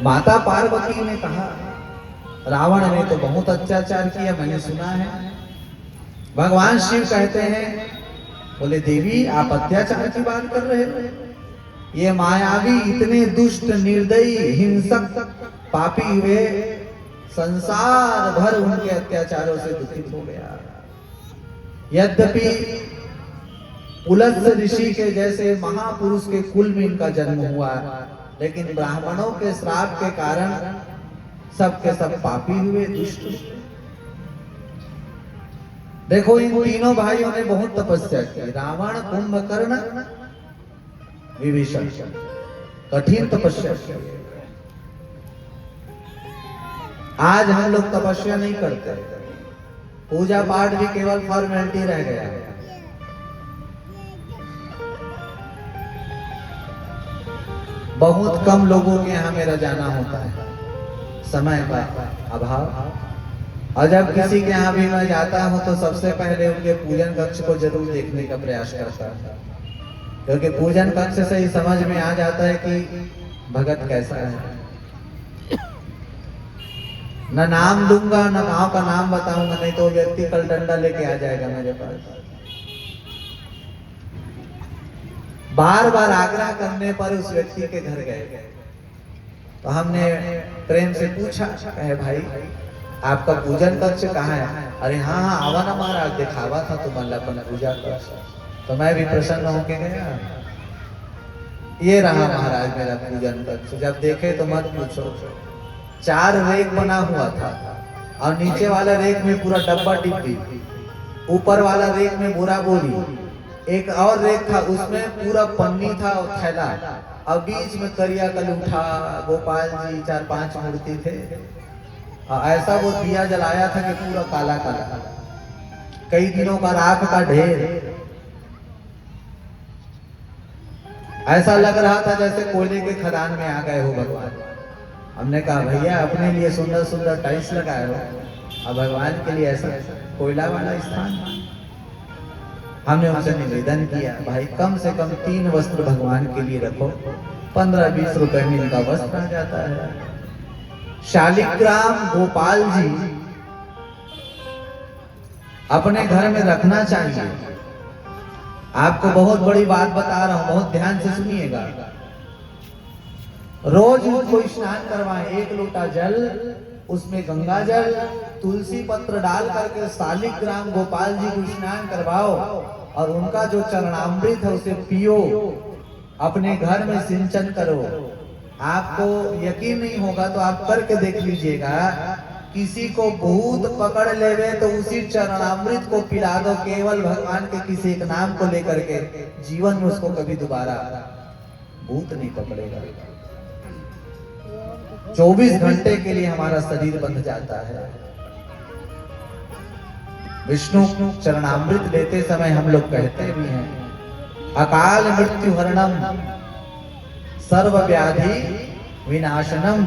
माता पार्वती ने कहा रावण ने तो बहुत अत्याचार किया, मैंने सुना है। भगवान शिव कहते हैं, बोले देवी आप अत्याचार की बात कर रहे हो? ये मायावी इतने दुष्ट, निर्दयी, हिंसक, पापी हुए, संसार भर उनके अत्याचारों से दुखित हो गया। यद्यपि पुलस्त्य ऋषि के जैसे महापुरुष के कुल में इनका जन्म हुआ, लेकिन ब्राह्मणों के श्राप के कारण सब के सब पापी हुए, दुष्ट। देखो इन तीनों भाइयों ने बहुत तपस्या की। रावण, कुंभकर्ण, विभीषण, कठिन तपस्या की। आज हम लोग तपस्या नहीं करते, पूजा पाठ भी केवल फॉर्मेलिटी रह गया है। बहुत कम लोगों के यहाँ मेरा जाना होता है, समय का अभाव। और जब किसी के यहाँ भी मैं जाता हूँ तो सबसे पहले उनके पूजन कक्ष को जरूर देखने का प्रयास करता हूँ, क्योंकि पूजन कक्ष से ही समझ में आ जाता है कि भगत कैसा है। न नाम दूंगा, न गांव का नाम बताऊंगा, नहीं तो व्यक्ति कल डंडा लेके आ जाएगा मेरे पास। बार बार आग्रह करने पर उस व्यक्ति के घर गए, तो हमने प्रेम से पूछा, कहे भाई आपका पूजन कक्ष कहाँ है? अरे हाँ हाँ आवा ना महाराज, दिखावा था तुम्हारा अपन पूजा कक्ष। तो मैं भी प्रसन्न होके गया, ये रहा महाराज मेरा पूजन कक्ष। जब देखे तो मत पूछो, 4 रेक बना हुआ था, और नीचे वाला रेक में पूरा डब्बा डिब्बी, ऊपर वाला रेक में बोरा बोरी, एक और रेक था उसमें पूरा पन्नी था और थैला, और बीच में करिया कलूठा, गोपाल जी, 4-5 मूर्ति थे। और ऐसा वो दिया जलाया था कि पूरा काला काला, कई दिनों का राख का ढेर। ऐसा लग रहा था जैसे कोयले के खदान में आ गए हो भगवान। हमने कहा भैया अपने लिए सुंदर सुंदर टाइल्स लगाए हो, और भगवान के लिए ऐसा कोयला वाला स्थान। हमने उनसे निवेदन किया, भाई कम से कम 3 वस्त्र भगवान के लिए रखो, 15-20 रुपए में इनका वस्त्र आ जाता है। शालिग्राम गोपाल जी अपने घर में रखना चाहिए। आपको बहुत बड़ी बात बता रहा हूं, बहुत ध्यान से सुनिएगा। रोज उनको स्नान करवाएं, 1 लोटा जल, उसमें गंगा जल, तुलसी पत्र डाल करके शालिग्राम गोपाल जी को स्नान करवाओ, और उनका जो चरणामृत है उसे पियो, अपने घर में सिंचन करो। आपको यकीन नहीं होगा तो आप करके देख लीजिएगा, किसी को भूत पकड़ लेवे तो उसी चरणामृत को पिला दो, केवल भगवान के किसी एक नाम को लेकर के, जीवन में उसको कभी दोबारा भूत नहीं पकड़ेगा। 24 घंटे के लिए हमारा शरीर बंध जाता है। विष्णु चरणामृत लेते समय हम लोग कहते भी हैं, अकाल मृत्यु हरणम सर्व व्याधि विनाशनम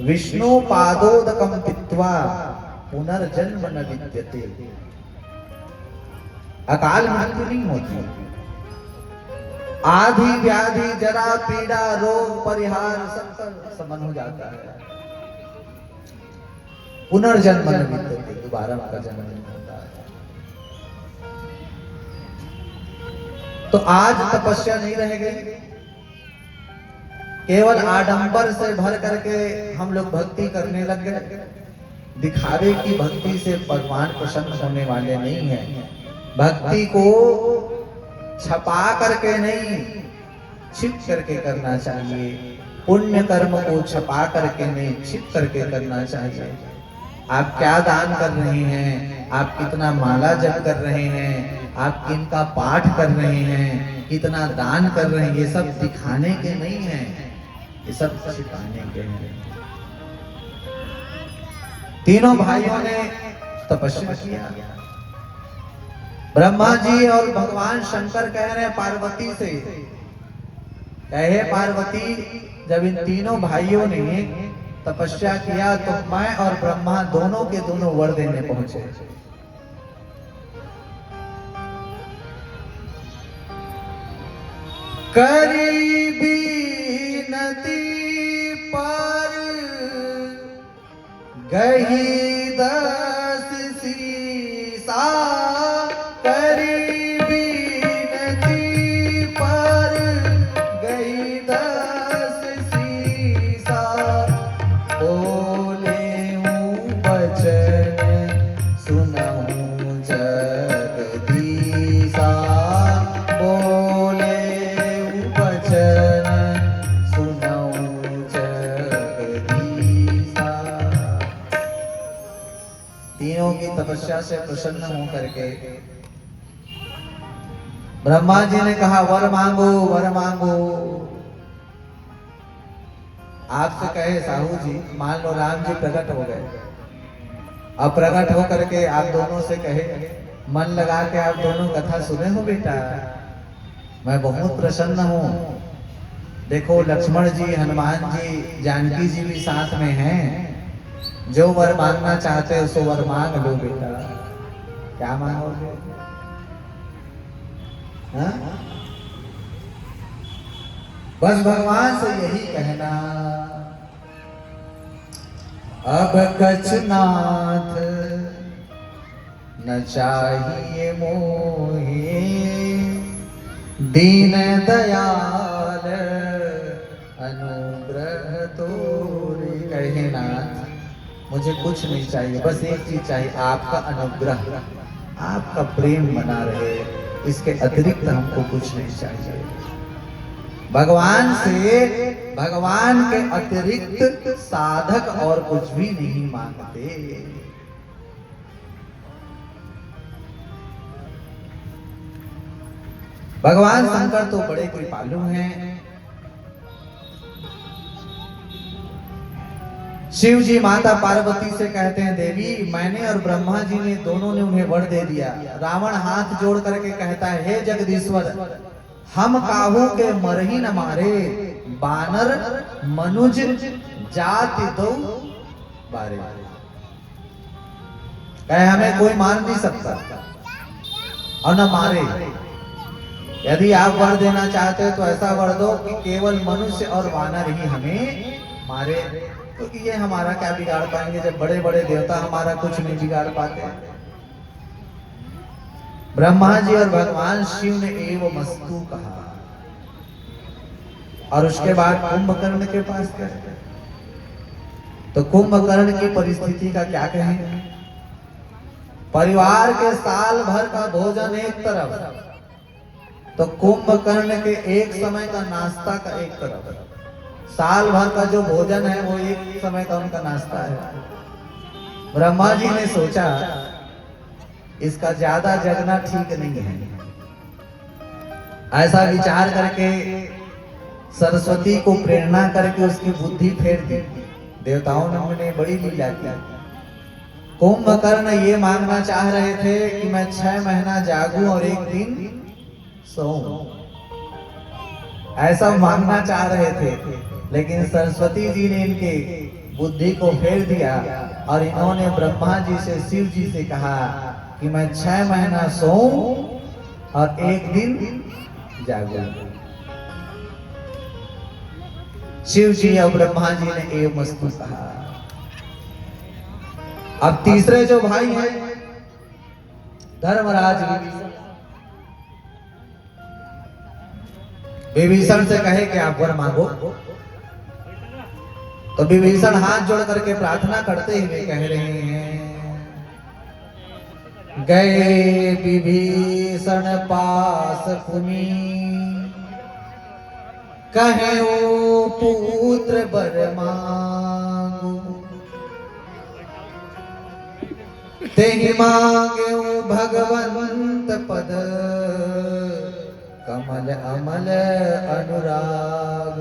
विष्णु पादोदकम पीत्वा पुनर्जन्म न विद्यते। अकाल मृत्यु नहीं होती, आदि व्याधि जरा पीड़ा रोग परिहार सब समन हो जाता है। पुनर्जन्म न विद्यते, दोबारा का जन्म नहीं होता है। तो आज तपस्या नहीं रह गई, केवल आडंबर से भर करके हम लोग भक्ति करने लग गए। दिखावे की भक्ति से भगवान प्रसन्न होने वाले नहीं हैं। भक्ति को छपा करके नहीं, छिप करके करना चाहिए। पुण्य कर्म को छपा करके नहीं, छिप करके करना चाहिए। आप क्या दान कर रहे हैं, आप कितना माला जप कर रहे हैं, आप किनका पाठ कर रहे हैं, कितना दान कर रहे हैं, ये सब दिखाने के नहीं है, ये सब सिखाने के हैं। तीनों भाइयों ने तपस्या किया। ब्रह्मा जी और भगवान शंकर कह रहे हैं पार्वती से, कहे पार्वती जब इन तीनों भाइयों ने तपस्या किया तो मैं और ब्रह्मा दोनों के दोनों वर देने पहुंचे। करीबी नदी पर गई 10 सीसा करी बीनती पर, गई 10 सीसा बोले हूँ बचन सुनहूँ जगदीसा, बोले हूँ बचन सुनहूँ जगदीसा। तीनों की तपस्या से प्रसन्न होकर के ब्रह्मा जी ने कहा वर मांगो वर मांगो। आपसे कहे साहू जी, मान लो राम जी प्रकट हो गए, अब प्रकट होकर के आप दोनों से कहे मन लगा के आप दोनों कथा सुने हो बेटा, मैं बहुत प्रसन्न हूँ। देखो लक्ष्मण जी, हनुमान जी, जानकी जी भी साथ में हैं, जो वर मांगना चाहते हो सो वर मांग लो बेटा। क्या मांगोगे? हाँ? बस भगवान से यही कहना, अब कछनाथ न चाहिए मोहे, दीन दयाल अनुग्रह तोरे। कहे नाथ मुझे कुछ नहीं चाहिए, बस एक चीज चाहिए, आपका अनुग्रह, आपका प्रेम बना रहे, इसके अतिरिक्त हमको कुछ नहीं चाहिए। भगवान से, भगवान के अतिरिक्त साधक और कुछ भी नहीं मांगते। भगवान शंकर तो बड़े कृपालु हैं। शिव जी माता पार्वती से कहते हैं देवी, मैंने और ब्रह्मा जी ने दोनों ने उन्हें वर दे दिया। रावण हाथ जोड़ करके कहता है हे जगदीश्वर, हम काहू के मर ही न मारे, बानर मनुज जाति दो बारे। कहे हमें कोई मार नहीं सकता और न मारे। यदि आप वर देना चाहते हो तो ऐसा वर दो कि केवल मनुष्य और वानर ही हमें मारे, क्योंकि ये हमारा क्या बिगाड़ पाएंगे जब बड़े बड़े देवता हमारा कुछ नहीं बिगाड़ पाते। ब्रह्मा जी और भगवान शिव ने एवं मस्तु कहा और उसके बाद कुंभकर्ण के पास गए। तो कुंभकर्ण की परिस्थिति का क्या कहें? परिवार के साल भर का भोजन एक तरफ, तो कुंभकर्ण के एक समय का नाश्ता का एक तरफ। साल भर का जो भोजन है वो एक समय का उनका नाश्ता है। ब्रह्मा जी ने सोचा इसका ज्यादा जगना ठीक नहीं है। ऐसा विचार करके सरस्वती को प्रेरणा करके उसकी बुद्धि फेर दी। देवताओं ने उन्हें बड़ी लीला की। कुंभकर्ण ये मांगना चाह रहे थे कि मैं 6 महीना जागूं और एक दिन सोऊं, ऐसा मांगना चाह रहे थे, लेकिन सरस्वती जी ने इनके बुद्धि को फेर दिया और इन्होंने ब्रह्मा जी से, शिव जी से कहा कि मैं 6 महीना सोऊं और एक दिन जागूं। शिव जी और ब्रह्मा जी ने एवं मस्तु कहा। अब तीसरे जो भाई हैं धर्मराज विभीषण से कहे कि आप वर मांगो। तो विभीषण हाथ जोड़ करके प्रार्थना करते हुए कह रहे हैं, गए विभीषण पास पुनि, कहे ओ पुत्र वर मांगो, तेहि मांगे भगवंत पद, कमल अमल अनुराग।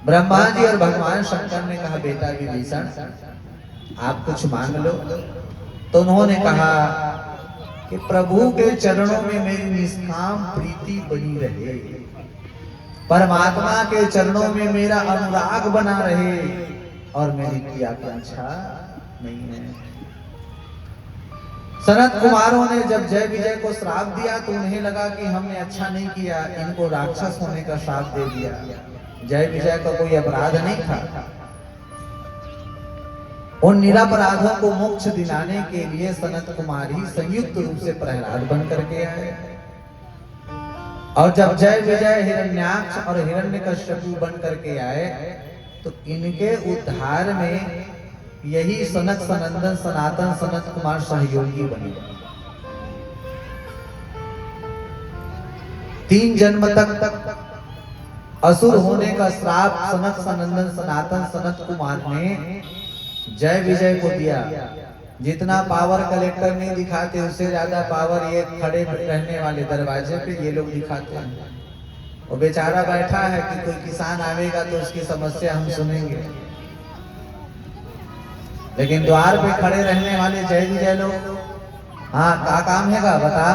ब्रह्मा जी और भगवान शंकर ने कहा बेटा विभीषण आप कुछ मांग लो। तो उन्होंने कहा कि प्रभु के चरणों में मेरी निष्काम प्रीति बनी रहे, परमात्मा के चरणों में मेरा अनुराग बना रहे और मेरी की आकांक्षा नहीं है। सनत कुमारों ने जब जय विजय को श्राप दिया तो उन्हें लगा कि हमने अच्छा नहीं किया, इनको राक्षस होने का श्राप दे दिया। जय विजय का कोई अपराध नहीं था। उन निरपराधों को मोक्ष दिलाने के लिए सनत कुमार ही संयुक्त रूप से प्रहलाद बन करके आए। और जब जय विजय हिरण्याक्ष और हिरण्यकश्यपु बन करके आए तो इनके उद्धार में यही सनत सनंदन सनातन सनत कुमार सहयोगी बने। 3 जन्म तक असुर होने का श्राप सनत सनंदन सनातन सनत कुमार ने जय विजय को दिया। जितना पावर कलेक्टर नहीं दिखाते उससे ज्यादा पावर ये खड़े रहने वाले दरवाजे पे ये लोग दिखाते हैं। वो बेचारा बैठा है कि कोई किसान आवेगा तो उसकी समस्या हम सुनेंगे, लेकिन द्वार पे खड़े रहने वाले जय विजय लोग, हाँ क्या काम है का बता।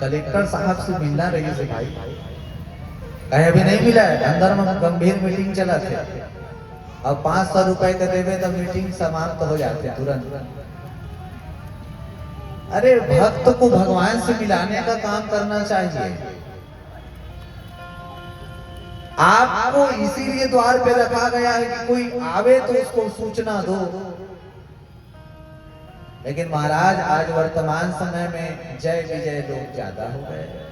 कलेक्टर साहब से मिलना रही से भाई, कहीं अभी नहीं मिला है, अंदर में गंभीर मीटिंग चला थे। अब 500 रुपए के देवे तो मीटिंग समाप्त हो जाते तुरंत। अरे भक्त को भगवान से मिलाने का काम करना चाहिए। आपको इसीलिए द्वार पे रखा गया है कि कोई आवे तो उसको सूचना दो। लेकिन महाराज आज वर्तमान समय में जय विजय लोग ज्यादा हो गए।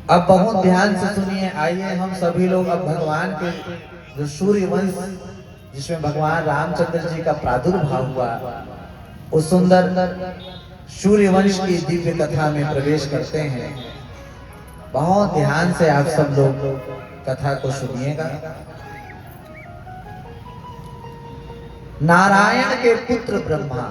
अब बहुत ध्यान से सुनिए, आइए हम सभी लोग अब भगवान के जो सूर्य वंश जिसमें भगवान रामचंद्र जी का प्रादुर्भाव हुआ उस सुंदर सूर्य वंश की दिव्य कथा में प्रवेश करते हैं। बहुत ध्यान से आप सब लोग कथा को सुनिएगा। नारायण के पुत्र ब्रह्मा